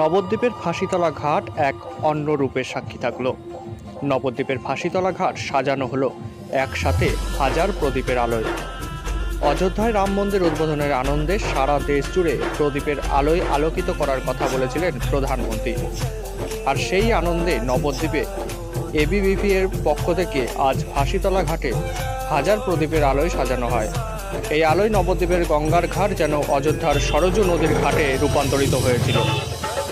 নবদ্বীপের ফাঁসিতলা ঘাট এক অন্য রূপের সাক্ষী থাকলো। নবদ্বীপের ফাঁসিতলা ঘাট সাজানো হলো একসাথে হাজার প্রদীপের আলোয়। অযোধ্যায় রাম মন্দির উদ্বোধনের আনন্দে সারা দেশ জুড়ে প্রদীপের আলোয় আলোকিত করার কথা বলেছিলেন প্রধানমন্ত্রী। আর সেই আনন্দে নবদ্বীপে এবিভিপি এর পক্ষ থেকে আজ ফাঁসিতলা ঘাটে হাজার প্রদীপের আলোয় সাজানো হয়। এই আলোয় নবদ্বীপের গঙ্গার ঘাট যেন অযোধ্যার সরজু নদীর ঘাটে রূপান্তরিত হয়েছিল।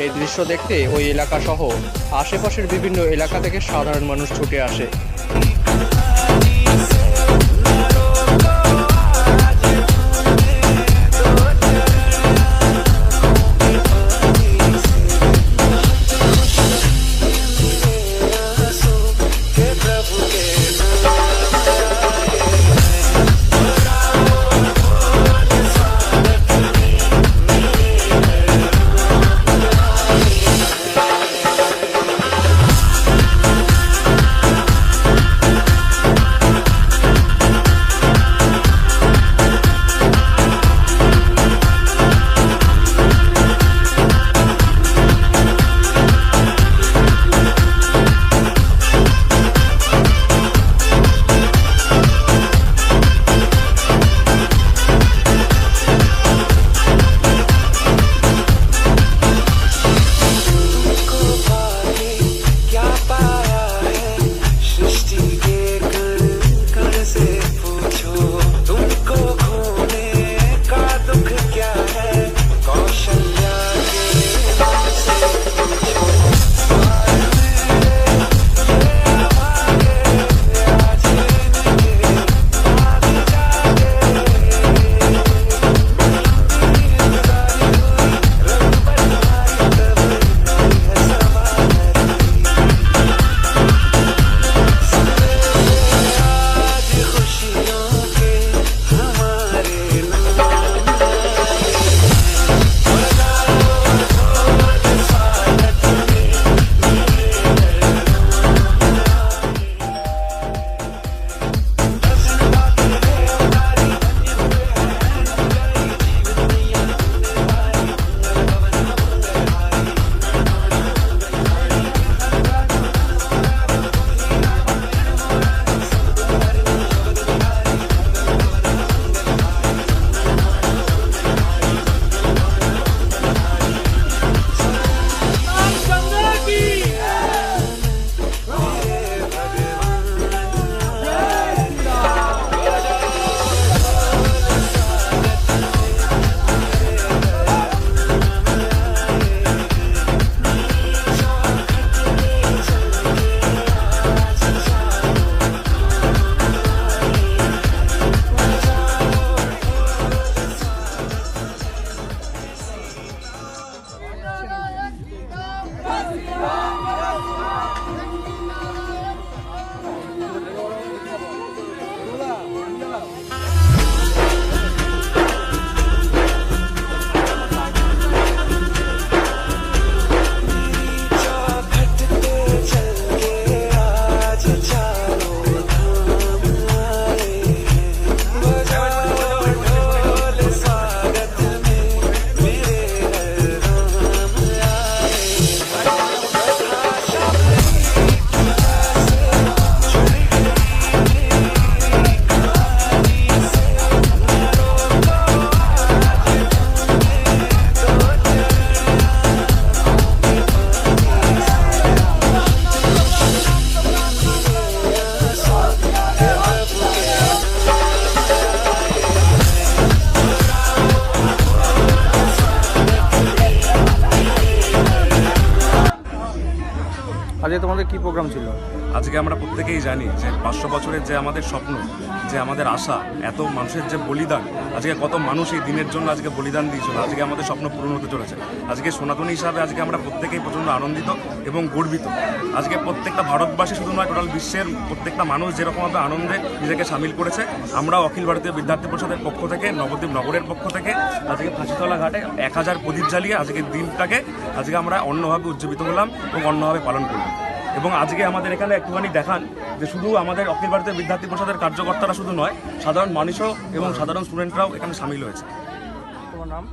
এই দৃশ্য দেখতে ওই এলাকা সহ আশেপাশের বিভিন্ন এলাকা থেকে সাধারণ মানুষ ছুটে আসে। আজকে তোমাদের কি প্রোগ্রাম ছিল? আজকে আমরা প্রত্যেকেই জানি যে 500 বছরের যে আমাদের স্বপ্ন, যে আমাদের আশা, এত মানুষের যে বলিদান, আজকে কত মানুষ এই দিনের জন্য আজকে বলিদান দিয়েছিল, আজকে আমাদের স্বপ্ন পূরণ হতে চলেছে। আজকে সনাতনী হিসাবে আজকে আমরা প্রত্যেকেই প্রচণ্ড আনন্দিত এবং গর্বিত। আজকে প্রত্যেকটা ভারতবাসী শুধু নয়, টোটাল বিশ্বের প্রত্যেকটা মানুষ যেরকমভাবে আনন্দে নিজেকে সামিল করেছে, আমরাও অখিল ভারতীয় বিদ্যার্থী পরিষদের পক্ষ থেকে, নবদ্বীপ নগরের পক্ষ থেকে আজকে ফাঁসিতলা ঘাটে 1000 প্রদীপ জ্বালিয়ে আজকের দিনটাকে আজকে আমরা অন্যভাবে উজ্জীবিত হলাম এবং অন্যভাবে পালন করলাম। এবং আজকে আমাদের এখানে একটুখানি দেখান যে শুধু আমাদের অখিল ভারতীয় বিদ্যার্থী পরিষদের কার্যকর্তারা শুধু নয়, সাধারণ মানুষও এবং সাধারণ স্টুডেন্টরাও এখানে সামিল হয়েছে। তোমার নাম?